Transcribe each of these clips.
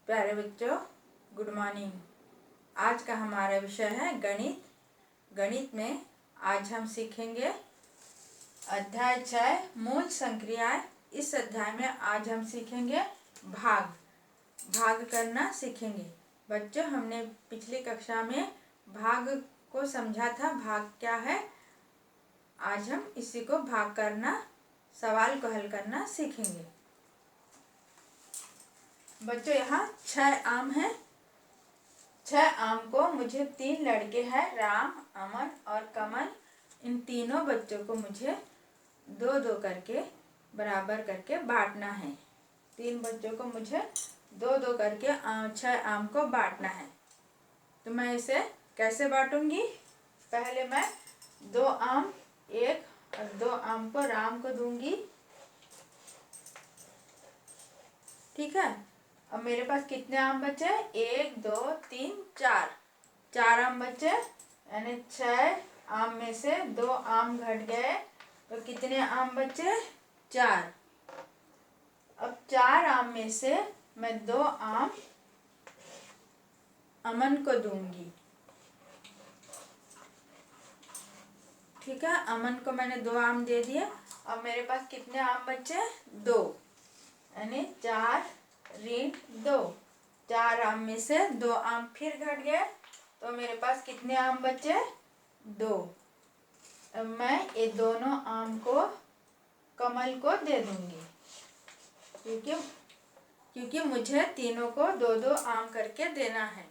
प्यारे बच्चों, good morning. आज का हमारा विषय है गणित। गणित में आज हम सीखेंगे अध्याय 6 मूल संक्रियाएं। इस अध्याय में आज हम सीखेंगे भाग करना सीखेंगे। बच्चों, हमने पिछली कक्षा में भाग को समझा था, भाग क्या है। आज हम इसी को भाग करना, सवाल को हल करना सीखेंगे। बच्चों, यहाँ 6 आम हैं। 6 आम को मुझे 3 लड़के हैं, राम, अमन और कमल। इन तीनों बच्चों को मुझे 2-2 करके बराबर करके बांटना है। 3 बच्चों को मुझे 2-2 करके 6 आम को बांटना है। तो मैं इसे कैसे बांटूंगी? पहले मैं 2 आम एक और 2 आम को राम को दूंगी। ठीक है। अब मेरे पास कितने आम बचे? 1 2 3 4 4 आम बचे, यानी 6 आम में से 2 आम घट गए, तो कितने आम बचे? 4। अब 4 आम में से मैं 2 आम अमन को दूंगी। ठीक है, अमन को मैंने 2 आम दे दिए। अब मेरे पास कितने आम बचे? 2, यानी 4 ऋण 2। 4 आम में से 2 आम फिर घट गए, तो मेरे पास कितने आम बचे? 2। अब मैं ये दोनों आम को कमल को दे दूंगी, क्योंकि मुझे तीनों को 2-2 आम करके देना है।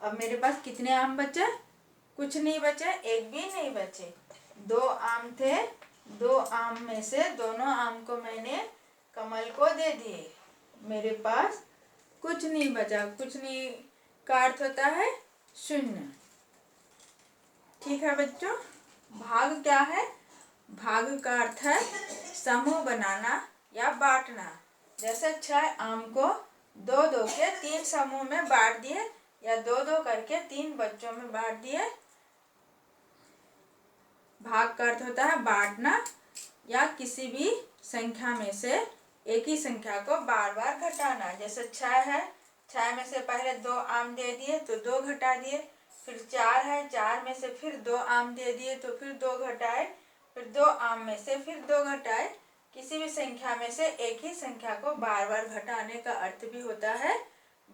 अब मेरे पास कितने आम बचे? कुछ नहीं बचे, एक भी नहीं बचे। 2 आम थे, 2 आम में से दोनों आम को मैंने कमल को दे दिए। मेरे पास कुछ नहीं बचा। कुछ नहीं का अर्थ होता है 0। ठीक है बच्चों, भाग क्या है? भाग का अर्थ है समूह बनाना या बांटना। जैसे 6 आम को 2-2 के 3 समूह में बांट दिए, या 2-2 करके 3 बच्चों में बांट दिए। भाग का अर्थ होता है बांटना, या किसी भी संख्या में से एक ही संख्या को बार बार घटाना। जैसे 6 है, 6 में से पहले 2 आम दे दिए तो 2 घटा दिए। फिर 4 है, 4 में से फिर 2 आम दे दिए तो फिर 2 घटाए। फिर 2 आम में से फिर 2 घटाए। किसी भी संख्या में से एक ही संख्या को बार बार घटाने का अर्थ भी होता है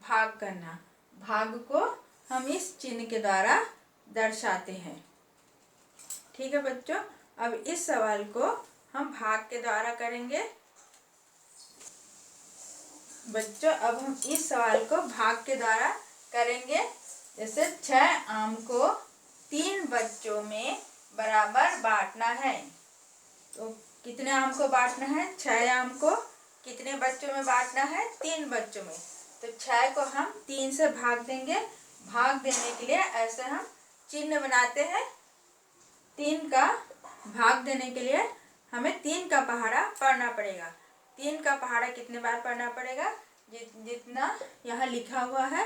भाग करना। भाग को हम इस चिन्ह के द्वारा दर्शाते हैं। ठीक है बच्चों, अब इस सवाल को हम भाग के द्वारा करेंगे। बच्चों, अब हम इस सवाल को भाग के द्वारा करेंगे। जैसे 6 आम को 3 बच्चों में बराबर बांटना है। तो कितने आम को बांटना है? 6 आम को कितने बच्चों में बांटना है? 3 बच्चों में। तो 6 को हम 3 से भाग देंगे। भाग देने के लिए ऐसे हम चिन्ह बनाते हैं। 3 का भाग देने के लिए हमें 3 का पहाड़ा पढ़ना पड़ेगा। 3 का पहाड़ा कितने बार पढ़ना पड़ेगा? जितना यहाँ लिखा हुआ है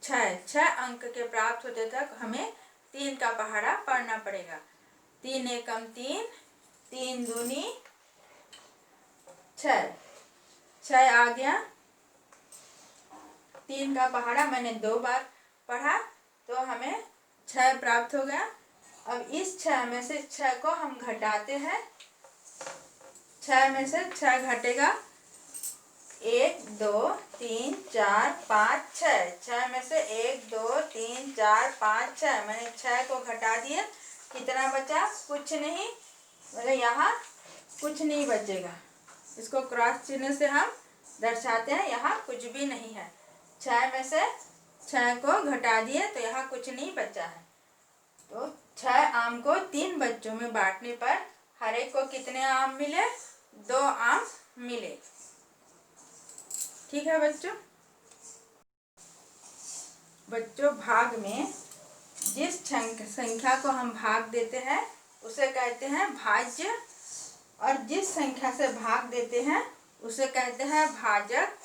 6 अंक के प्राप्त होते तक हमें 3 का पहाड़ा पढ़ना पड़ेगा। 3 एकम 3, 3 दूनी 6, 6 आ गया। 3 का पहाड़ा मैंने 2 बार पढ़ा, तो हमें 6 प्राप्त हो गया। अब इस 6 में से 6 को हम घटाते हैं। 6 में से 6 घटेगा, 1 2 3 4 5 6। 6 में से 1 2 3 4 5 6, मैंने 6 को घटा दिया। कितना बचा? कुछ नहीं, मतलब यहाँ कुछ नहीं बचेगा। इसको क्रॉस चिन्ह से हम दर्शाते हैं, यहाँ कुछ भी नहीं है। 6 में से 6 को घटा दिए तो यहाँ कुछ नहीं बचा है। तो 6 आम को 3 बच्चों में बांटने पर हर एक को कितने आम मिले? 2 आम मिले। ठीक है बच्चों। बच्चों, भाग में जिस संख्या को हम भाग देते हैं उसे कहते हैं भाज्य, और जिस संख्या से भाग देते हैं उसे कहते हैं भाजक,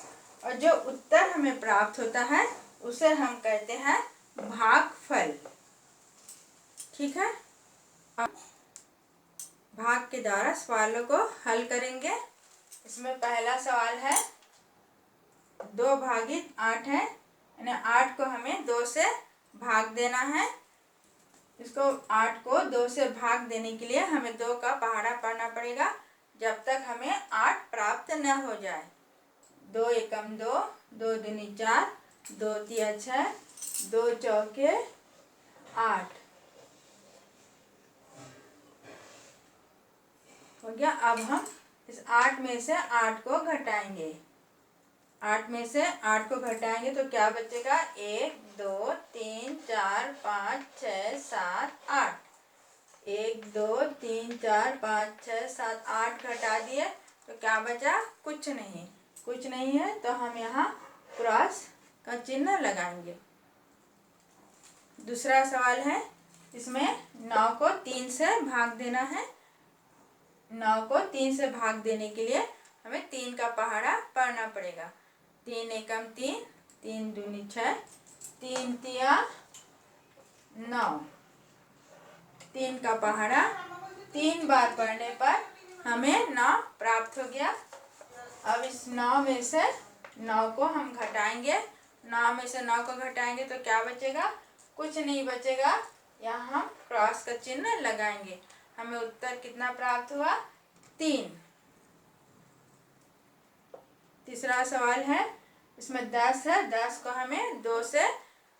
और जो उत्तर हमें प्राप्त होता है उसे हम कहते हैं भागफल। ठीक है। अब भाग के द्वारा सवालों को हल करेंगे। इसमें पहला सवाल है 2 भागित 8 है, यानी 8 को हमें 2 से भाग देना है। इसको 8 को 2 से भाग देने के लिए हमें 2 का पहाड़ा पढ़ना पड़ेगा जब तक हमें 8 प्राप्त न हो जाए। 2 एकम 2, 2 दूनी 4, 2 तिया 6, 2 चौके 8 हो गया। अब हम इस 8 में से 8 को घटाएंगे। 8 में से 8 को घटाएंगे तो क्या बचेगा? 1 2 3 4 5 6 7 8। 1 2 3 4 5 6 7 8 घटा दिए तो क्या बचा? कुछ नहीं। कुछ नहीं है तो हम यहाँ क्रॉस का चिन्ह लगाएंगे। दूसरा सवाल है, इसमें 9 को 3 से भाग देना है। 9 को 3 से भाग देने के लिए हमें 3 का पहाड़ा पढ़ना पड़ेगा। 3 एकम 3, 3 दूनी 6, 3 तिया 9। 3 का पहाड़ा 3 बार पढ़ने पर हमें 9 प्राप्त हो गया। अब इस 9 में से 9 को हम घटाएंगे। 9 में से 9 को घटाएंगे तो क्या बचेगा? कुछ नहीं बचेगा। यहाँ हम क्रॉस का चिन्ह लगाएंगे। हमें उत्तर कितना प्राप्त हुआ? 3। तीसरा सवाल है, इसमें 10 है। 10 को हमें 2 से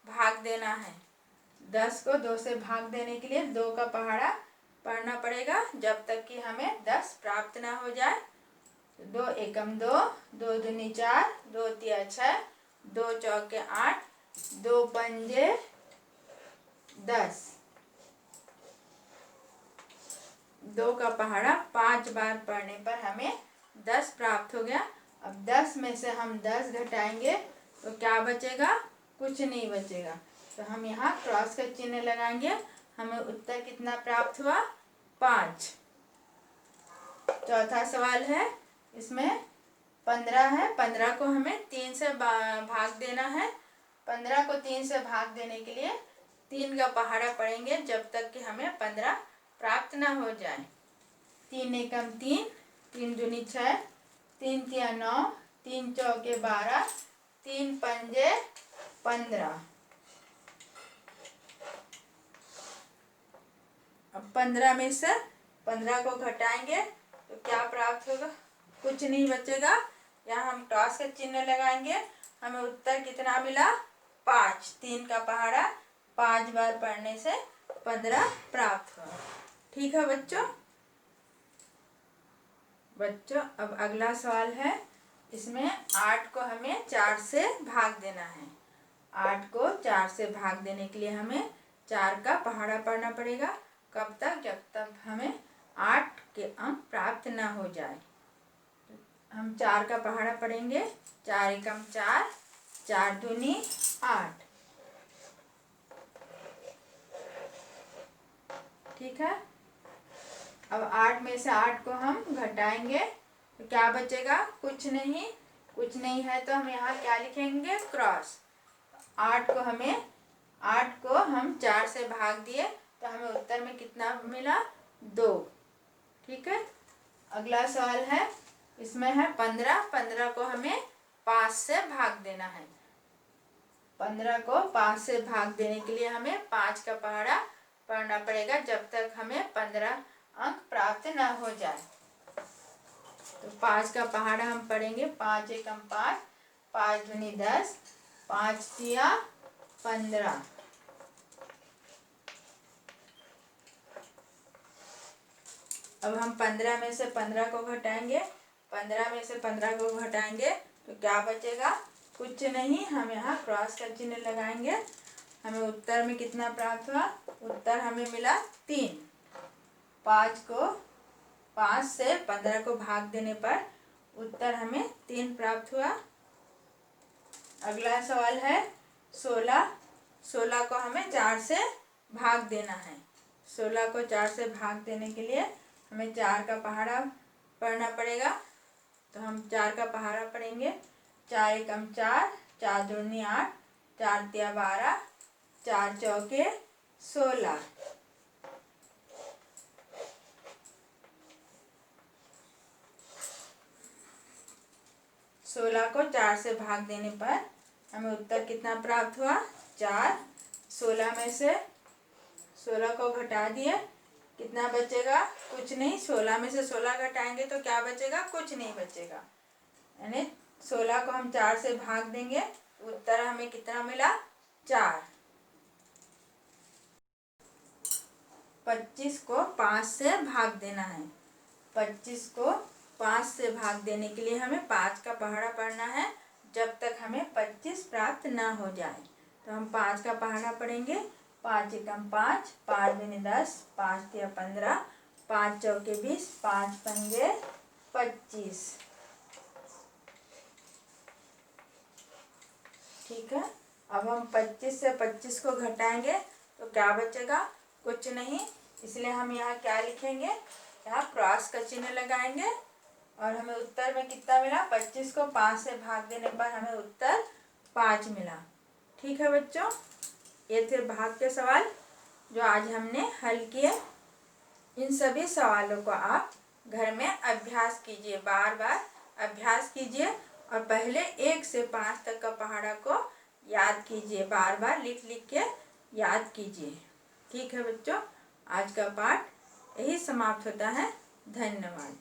भाग देना है। 10 को 2 से भाग देने के लिए 2 का पहाड़ा पढ़ना पड़ेगा जब तक कि हमें 10 प्राप्त ना हो जाए। 2 एकम 2, 2 दूनी 4, 2 तिया 6, 2 चौके 8, 2 पंजे 10। 2 का पहाड़ा 5 बार पढ़ने पर हमें 10 प्राप्त हो गया। अब 10 में से हम 10 घटाएंगे तो क्या बचेगा? कुछ नहीं बचेगा। तो हम यहाँ क्रॉस का चिन्ह लगाएंगे। हमें उत्तर कितना प्राप्त हुआ? 5। चौथा सवाल है, इसमें 15 है। 15 को हमें 3 से भाग देना है। 15 को 3 से भाग देने के लिए 3 का पहाड़ा पढ़ेंगे जब तक कि हमें 15 प्राप्त ना हो जाए। 3 एकम 3, 3 दूनी 6, 3 तिया 9, 3 चौके 12, 3 पंजे 15। अब 15 में से 15 को घटाएंगे तो क्या प्राप्त होगा? कुछ नहीं बचेगा। यहाँ हम क्रॉस का चिन्ह लगाएंगे। हमें उत्तर कितना मिला? 5। 3 का पहाड़ा 5 बार पढ़ने से 15 प्राप्त हुआ। ठीक है बच्चों। अब अगला सवाल है, इसमें 8 को हमें 4 से भाग देना है। 8 को 4 से भाग देने के लिए हमें 4 का पहाड़ा पढ़ना पड़ेगा। कब तक? जब तक हमें 8 के अंक प्राप्त ना हो जाए। हम 4 का पहाड़ा पढ़ेंगे। 4 एकम 4, 4 दूनी 8। ठीक है। अब 8 में से 8 को हम घटाएंगे तो क्या बचेगा? कुछ नहीं। कुछ नहीं है तो हम यहाँ क्या लिखेंगे? क्रॉस। 8 को हम 4 से भाग दिए तो हमें उत्तर में कितना मिला? 2। ठीक है। अगला सवाल है, इसमें है 15। 15 को हमें 5 से भाग देना है। 15 को 5 से भाग देने के लिए हमें 5 का पहाड़ा पढ़ना पड़ेगा जब तक हमें 15 अंक प्राप्त न हो जाए। तो 5 का पहाड़ा हम पढ़ेंगे। 5 एकम 5, 5 दूनी 10, 5 तिया 15। अब हम 15 में से 15 को घटाएंगे। 15 में से 15 को घटाएंगे तो क्या बचेगा? कुछ नहीं। हम यहाँ क्रॉस का चिन्ह लगाएंगे। हमें उत्तर में कितना प्राप्त हुआ? उत्तर हमें मिला 3। 5 से 15 को भाग देने पर उत्तर हमें 3 प्राप्त हुआ। अगला सवाल है 16। 16 को हमें 4 से भाग देना है। 16 को 4 से भाग देने के लिए हमें 4 का पहाड़ा पढ़ना पड़ेगा। तो हम 4 का पहाड़ा पढ़ेंगे। 4 एकम 4, 4 दूनी 8, 4 तिया 12, 4 चौके 16। 16 को 4 से भाग देने पर हमें उत्तर कितना प्राप्त हुआ? 4। 16 में से 16 को घटा दिए, कितना बचेगा? कुछ नहीं। 16 में से 16 घटाएंगे तो क्या बचेगा? कुछ नहीं बचेगा। यानी 16 को हम 4 से भाग देंगे, उत्तर हमें कितना मिला? 4। 25 को 5 से भाग देना है। 25 को 5 से भाग देने के लिए हमें 5 का पहाड़ा पढ़ना है जब तक हमें 25 प्राप्त ना हो जाए। तो हम 5 का पहाड़ा पढ़ेंगे। 5 एकम 5, 5 दूनी 10, 5 तिया 15, 5 चौके 20, 5 पंजे 25। ठीक है। अब हम 25 से 25 को घटाएंगे तो क्या बचेगा? कुछ नहीं। इसलिए हम यहाँ क्या लिखेंगे? यहाँ क्रॉस का चिन्ह लगाएंगे और हमें उत्तर में कितना मिला? 25 को 5 से भाग देने पर हमें उत्तर 5 मिला। ठीक है बच्चों, ये थे भाग के सवाल जो आज हमने हल किए। इन सभी सवालों को आप घर में अभ्यास कीजिए, बार बार अभ्यास कीजिए और पहले 1 से 5 तक का पहाड़ा को याद कीजिए, बार बार लिख लिख के याद कीजिए। ठीक है बच्चों, आज का पाठ यही समाप्त होता है। धन्यवाद।